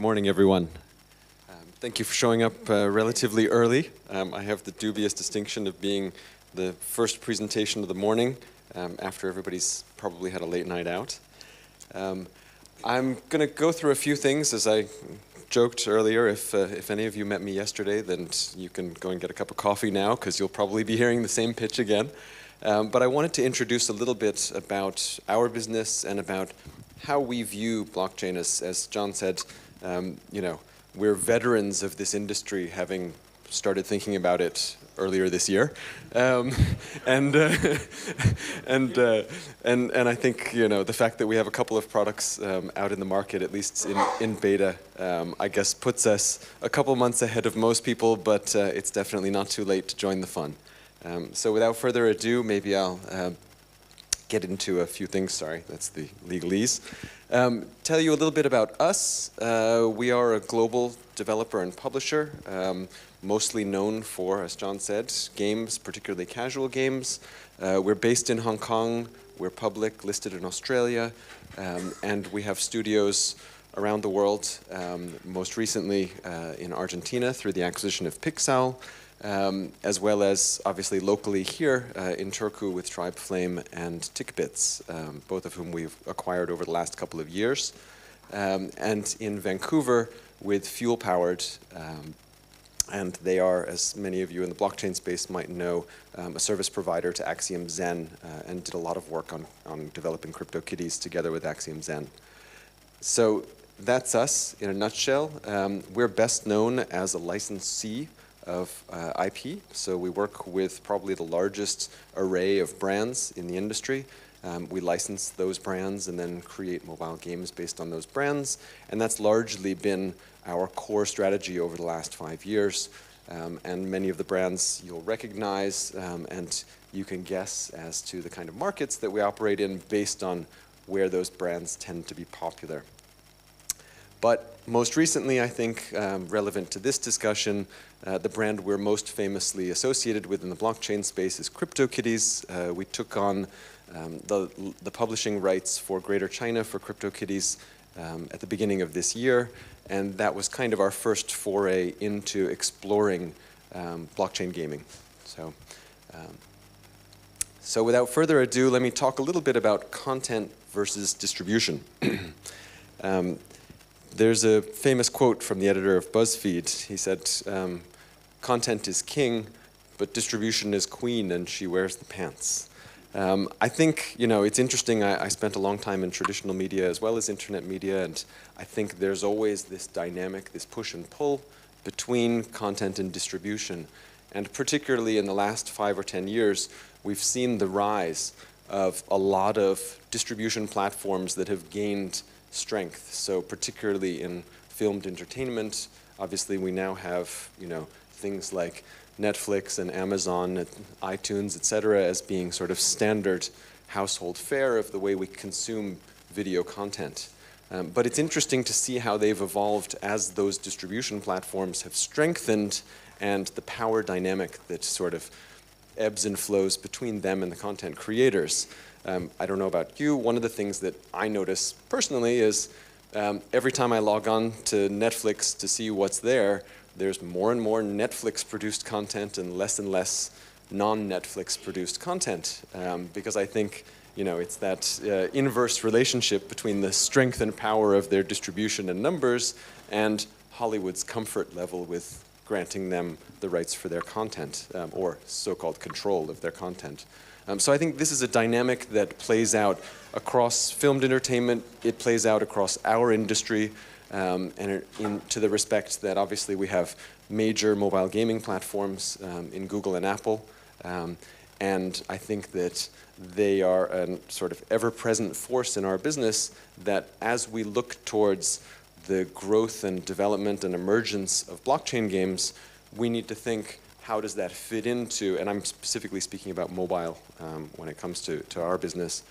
morning, everyone. Thank you for showing up relatively early. I have the dubious distinction of being the first presentation of the morning after everybody's probably had a late night out. I'm going to go through a few things. As I joked earlier, if any of you met me yesterday, then you can go and get a cup of coffee now, because you'll probably be hearing the same pitch again. But I wanted to introduce a little bit about our business and about how we view blockchain. As John said, we're veterans of this industry, having started thinking about it earlier this year, and I think the fact that we have a couple of products out in the market, at least in beta, I guess puts us a couple months ahead of most people, but it's definitely not too late to join the fun. So without further ado, maybe I'll get into a few things. Sorry, that's the legalese. Tell you a little bit about us. We are a global developer and publisher, mostly known for, as John said, games, particularly casual games. We're based in Hong Kong. We're public, listed in Australia, and we have studios around the world, most recently in Argentina through the acquisition of Pixel, as well as obviously locally here in Turku with Tribe Flame and Tickbits, both of whom we've acquired over the last couple of years, and in Vancouver with Fuel Powered, and they are, as many of you in the blockchain space might know, a service provider to Axiom Zen, and did a lot of work on developing Crypto Kitties together with Axiom Zen. So that's us in a nutshell. We're best known as a licensee of IP, so we work with probably the largest array of brands in the industry. We license those brands and then create mobile games based on those brands, and that's largely been our core strategy over the last 5 years. And many of the brands you'll recognize, and you can guess as to the kind of markets that we operate in based on where those brands tend to be popular. But most recently, I think, relevant to this discussion, the brand we're most famously associated with in the blockchain space is Crypto Kitties. We took on the publishing rights for Greater China for Crypto Kitties at the beginning of this year, and that was kind of our first foray into exploring blockchain gaming. So without further ado, let me talk a little bit about content versus distribution. There's a famous quote from the editor of BuzzFeed. He said, content is king, but distribution is queen, and she wears the pants. I think, it's interesting. I spent a long time in traditional media as well as internet media, and I think there's always this dynamic, this push and pull between content and distribution. And particularly in the last 5 or 10 years, we've seen the rise of a lot of distribution platforms that have gained strength. So particularly in filmed entertainment, obviously we now have things like Netflix and Amazon, and iTunes, etc., as being sort of standard household fare of the way we consume video content. But it's interesting to see how they've evolved as those distribution platforms have strengthened, and the power dynamic that sort of ebbs and flows between them and the content creators. I don't know about you, one of the things that I notice personally is every time I log on to Netflix to see what's there, there's more and more Netflix-produced content and less non-Netflix produced content, because I think it's that inverse relationship between the strength and power of their distribution and numbers and Hollywood's comfort level with granting them the rights for their content, or so-called control of their content. So I think this is a dynamic that plays out across filmed entertainment. It plays out across our industry, and to the respect that obviously we have major mobile gaming platforms in Google and Apple, and I think that they are a sort of ever-present force in our business, that as we look towards the growth and development and emergence of blockchain games, we need to think, how does that fit into, and I'm specifically speaking about mobile when it comes to our business,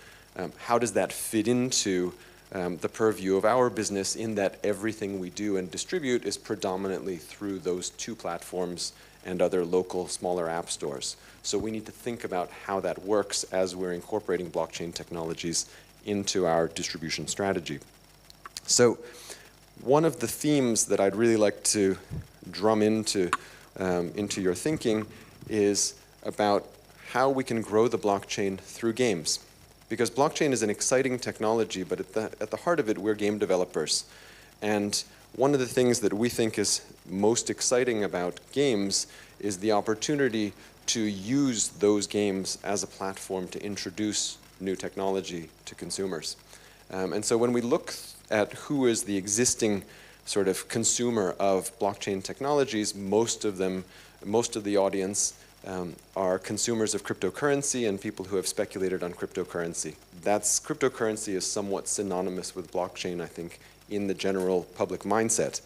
how does that fit into the purview of our business, in that everything we do and distribute is predominantly through those two platforms and other local smaller app stores. So we need to think about how that works as we're incorporating blockchain technologies into our distribution strategy. So one of the themes that I'd really like to drum into your thinking is about how we can grow the blockchain through games. Because blockchain is an exciting technology, but at the heart of it, we're game developers. And one of the things that we think is most exciting about games is the opportunity to use those games as a platform to introduce new technology to consumers. And so when we look at who is the existing sort of consumer of blockchain technologies, most of the audience are consumers of cryptocurrency and people who have speculated on cryptocurrency. Cryptocurrency is somewhat synonymous with blockchain, I think, in the general public mindset.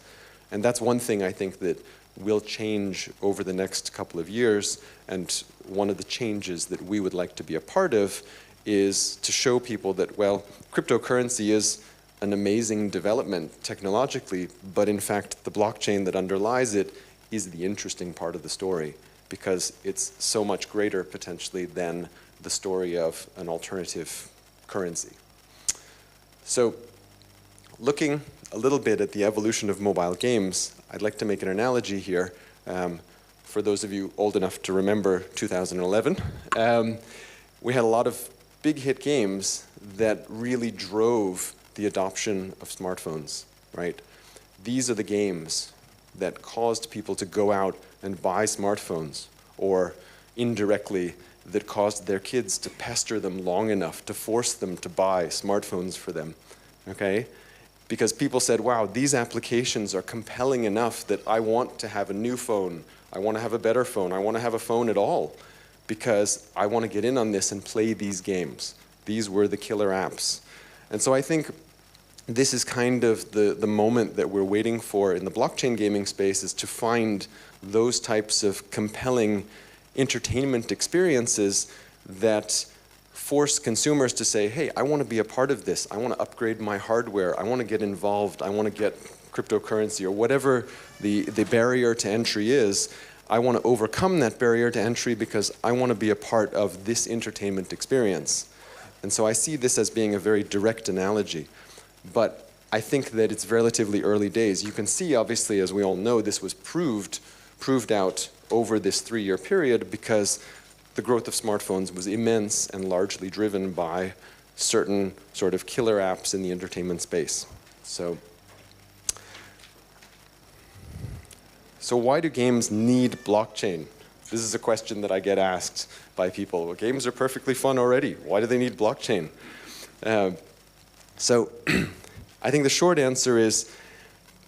And that's one thing I think that will change over the next couple of years, and one of the changes that we would like to be a part of is to show people that, well, cryptocurrency is an amazing development technologically, but in fact the blockchain that underlies it is the interesting part of the story, because it's so much greater potentially than the story of an alternative currency. So looking a little bit at the evolution of mobile games, I'd like to make an analogy here. For those of you old enough to remember 2011, we had a lot of big hit games that really drove the adoption of smartphones, right? These are the games that caused people to go out and buy smartphones, or indirectly that caused their kids to pester them long enough to force them to buy smartphones for them, okay? Because people said, wow, these applications are compelling enough that I want to have a new phone, I want to have a better phone, I want to have a phone at all, because I want to get in on this and play these games. These were the killer apps. And so I think this is kind of the moment that we're waiting for in the blockchain gaming space, is to find those types of compelling entertainment experiences that force consumers to say, hey, I want to be a part of this. I want to upgrade my hardware. I want to get involved. I want to get cryptocurrency, or whatever the barrier to entry is. I want to overcome that barrier to entry because I want to be a part of this entertainment experience. And so I see this as being a very direct analogy. But I think that it's relatively early days. You can see, obviously, as we all know, this was proved out over this 3-year period, because the growth of smartphones was immense and largely driven by certain sort of killer apps in the entertainment space. So why do games need blockchain? This is a question that I get asked by people. Well, games are perfectly fun already. Why do they need blockchain? So I think the short answer is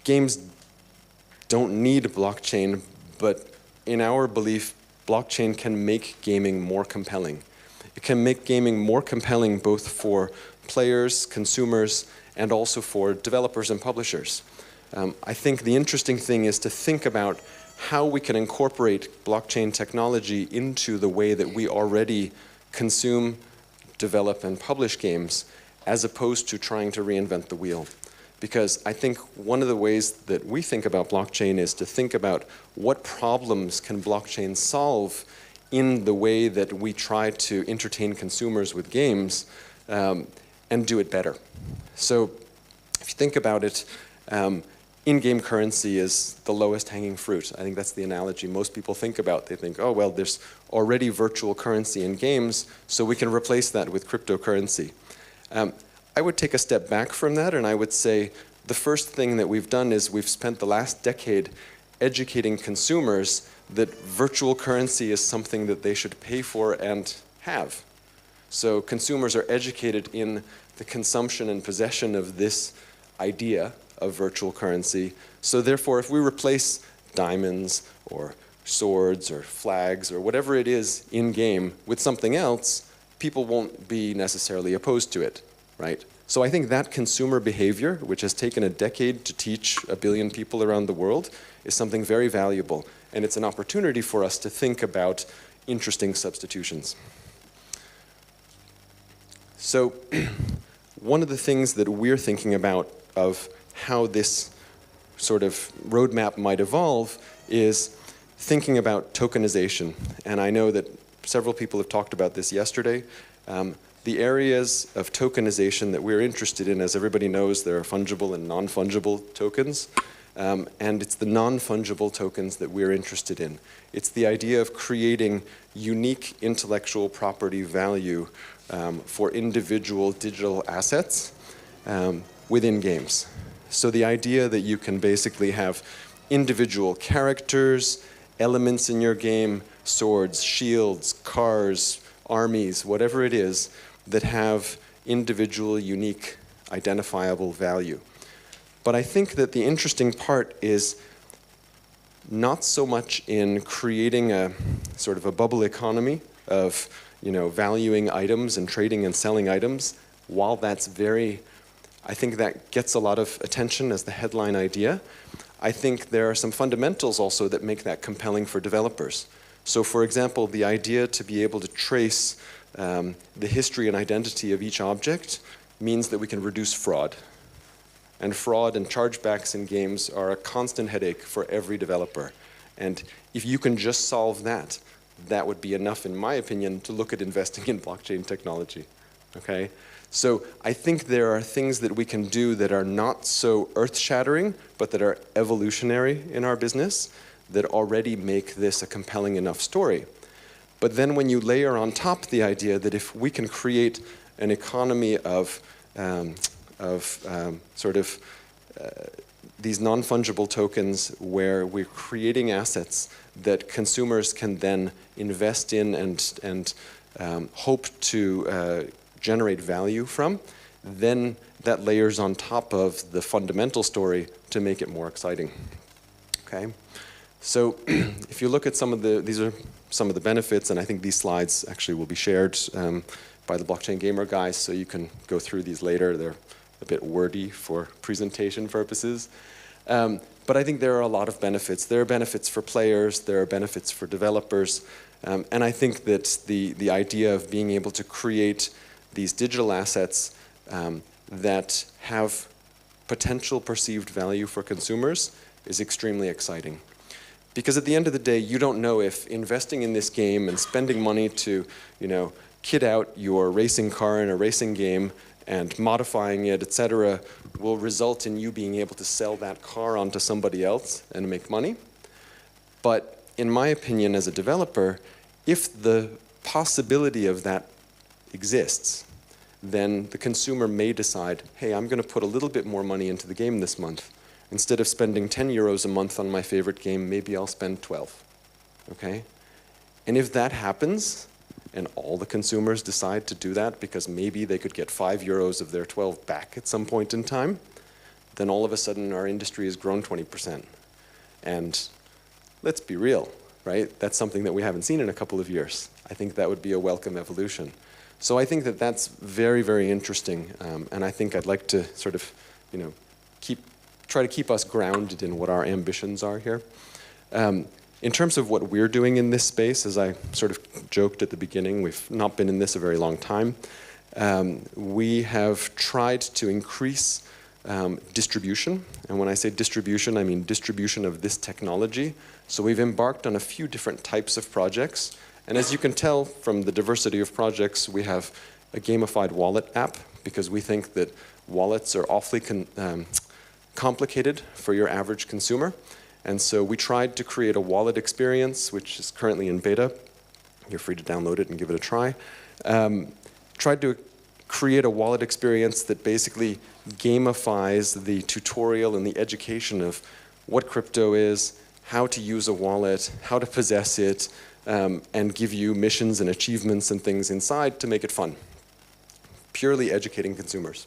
games don't need blockchain, but in our belief, blockchain can make gaming more compelling. It can make gaming more compelling both for players, consumers, and also for developers and publishers. I think the interesting thing is to think about how we can incorporate blockchain technology into the way that we already consume, develop, and publish games, as opposed to trying to reinvent the wheel. Because I think one of the ways that we think about blockchain is to think about what problems can blockchain solve in the way that we try to entertain consumers with games, and do it better. So if you think about it, in-game currency is the lowest hanging fruit. I think that's the analogy most people think about. They think, oh, well, there's already virtual currency in games, so we can replace that with cryptocurrency. I would take a step back from that, and I would say the first thing that we've done is we've spent the last decade educating consumers that virtual currency is something that they should pay for and have. So consumers are educated in the consumption and possession of this idea of virtual currency. So therefore, if we replace diamonds or swords or flags or whatever it is in-game with something else, people won't be necessarily opposed to it, right? So I think that consumer behavior, which has taken a decade to teach 1 billion people around the world, is something very valuable. And it's an opportunity for us to think about interesting substitutions. So one of the things that we're thinking about of how this sort of roadmap might evolve is thinking about tokenization. And I know that several people have talked about this yesterday. the areas of tokenization that we're interested in, as everybody knows, there are fungible and non-fungible tokens. And it's the non-fungible tokens that we're interested in. It's the idea of creating unique intellectual property value for individual digital assets within games. So the idea that you can basically have individual characters, elements in your game, swords, shields, cars, armies, whatever it is, that have individual, unique, identifiable value. But I think that the interesting part is not so much in creating a sort of a bubble economy of, valuing items and trading and selling items. While that's I think that gets a lot of attention as the headline idea. I think there are some fundamentals also that make that compelling for developers. So for example, the idea to be able to trace the history and identity of each object means that we can reduce fraud. And fraud and chargebacks in games are a constant headache for every developer. And if you can just solve that, that would be enough, in my opinion, to look at investing in blockchain technology. Okay? So I think there are things that we can do that are not so earth-shattering, but that are evolutionary in our business, that already make this a compelling enough story. But then when you layer on top the idea that if we can create an economy of these non-fungible tokens where we're creating assets that consumers can then invest in and hope to generate value from, then that layers on top of the fundamental story to make it more exciting. Okay? So if you look at these are some of the benefits, and I think these slides actually will be shared by the Blockchain Gamer guys, so you can go through these later. They're a bit wordy for presentation purposes. But I think there are a lot of benefits. There are benefits for players, there are benefits for developers, and I think that the idea of being able to create these digital assets that have potential perceived value for consumers is extremely exciting. Because at the end of the day, you don't know if investing in this game and spending money to, kit out your racing car in a racing game and modifying it, etc., will result in you being able to sell that car onto somebody else and make money. But in my opinion, as a developer, if the possibility of that exists, then the consumer may decide, hey, I'm going to put a little bit more money into the game this month. Instead of spending 10 euros a month on my favorite game, maybe I'll spend 12. Okay? And if that happens, and all the consumers decide to do that because maybe they could get 5 euros of their 12 back at some point in time, then all of a sudden our industry has grown 20%. And let's be real, right? That's something that we haven't seen in a couple of years. I think that would be a welcome evolution. So I think that that's very, very interesting. And I think I'd like to sort of, try to keep us grounded in what our ambitions are here. In terms of what we're doing in this space, as I sort of joked at the beginning, we've not been in this a very long time. We have tried to increase distribution. And when I say distribution, I mean distribution of this technology. So we've embarked on a few different types of projects. And as you can tell from the diversity of projects, we have a gamified wallet app, because we think that wallets are awfully complicated for your average consumer. And so we tried to create a wallet experience, which is currently in beta. You're free to download it and give it a try. Tried to create a wallet experience that basically gamifies the tutorial and the education of what crypto is, how to use a wallet, how to possess it, and give you missions and achievements and things inside to make it fun. Purely educating consumers.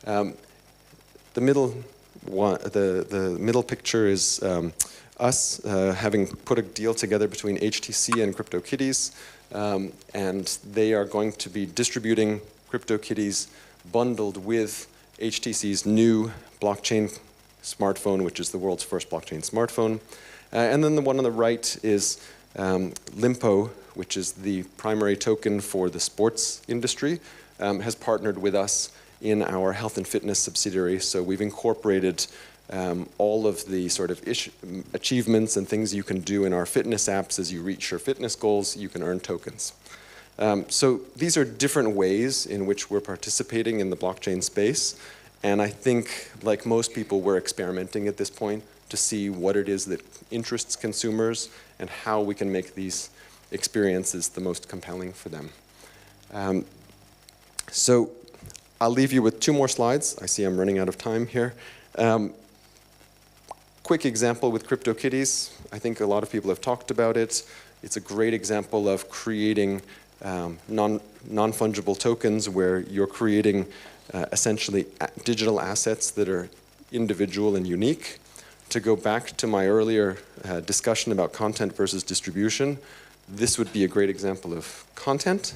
The middle picture is us having put a deal together between HTC and Crypto Kitties, and they are going to be distributing Crypto Kitties bundled with HTC's new blockchain smartphone, which is the world's first blockchain smartphone. And then the one on the right is Limpo, which is the primary token for the sports industry, has partnered with us in our health and fitness subsidiary. So we've incorporated all of the sort of achievements and things you can do in our fitness apps. As you reach your fitness goals, you can earn tokens. So these are different ways in which we're participating in the blockchain space. And I think, like most people, we're experimenting at this point to see what it is that interests consumers and how we can make these experiences the most compelling for them. So I'll leave you with 2 more slides. I see I'm running out of time here. Quick example with Crypto Kitties. I think a lot of people have talked about it. It's a great example of creating non-fungible tokens where you're creating essentially digital assets that are individual and unique. To go back to my earlier discussion about content versus distribution, this would be a great example of content,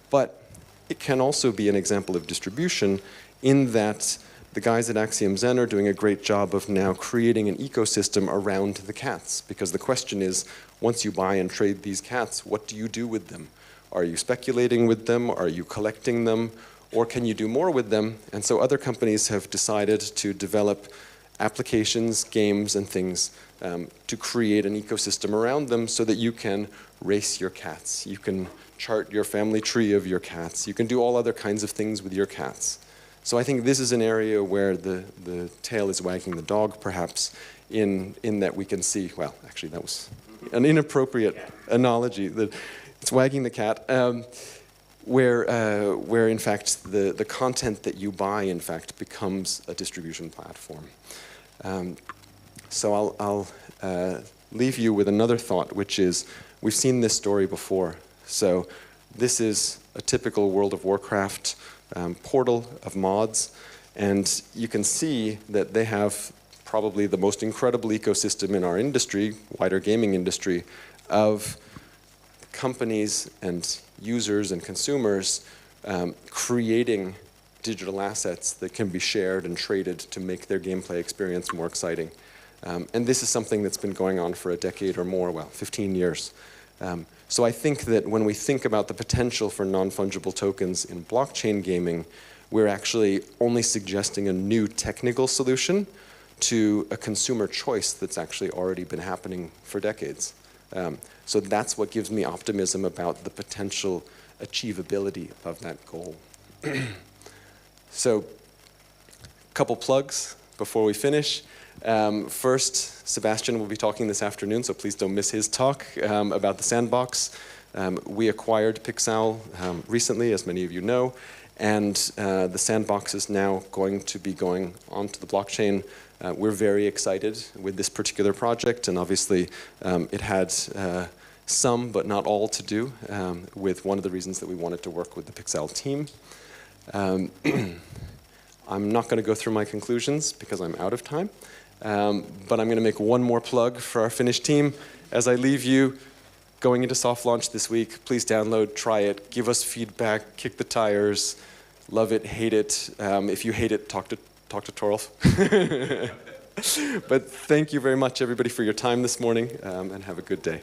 but it can also be an example of distribution in that the guys at Axiom Zen are doing a great job of now creating an ecosystem around the cats. Because the question is, once you buy and trade these cats, what do you do with them? Are you speculating with them? Are you collecting them? Or can you do more with them? And so other companies have decided to develop applications, games, and things to create an ecosystem around them so that you can race your cats. You can chart your family tree of your cats. You can do all other kinds of things with your cats. So I think this is an area where the tail is wagging the dog, perhaps, in that we can see, well, actually that was an inappropriate analogy, that it's wagging the cat, where in fact the content that you buy, in fact, becomes a distribution platform. So I'll leave you with another thought, which is, we've seen this story before. So this is a typical World of Warcraft portal of mods, and you can see that they have probably the most incredible ecosystem in our industry, wider gaming industry, of companies and users and consumers creating digital assets that can be shared and traded to make their gameplay experience more exciting. And this is something that's been going on for a decade or more, well, 15 years. So I think that when we think about the potential for non-fungible tokens in blockchain gaming, we're actually only suggesting a new technical solution to a consumer choice that's actually already been happening for decades. So that's what gives me optimism about the potential achievability of that goal. So, a couple plugs before we finish. First, Sebastian will be talking this afternoon, so please don't miss his talk about the sandbox. We acquired Pixel recently, as many of you know, and the sandbox is now going to be going onto the blockchain. We're very excited with this particular project, and obviously it had some, but not all, to do with one of the reasons that we wanted to work with the Pixel team. I'm not going to go through my conclusions because I'm out of time, but I'm going to make one more plug for our Finnish team. As I leave you, going into soft launch this week, please download, try it, give us feedback, kick the tires, love it, hate it. If you hate it, talk to Torolf. But thank you very much, everybody, for your time this morning, and have a good day.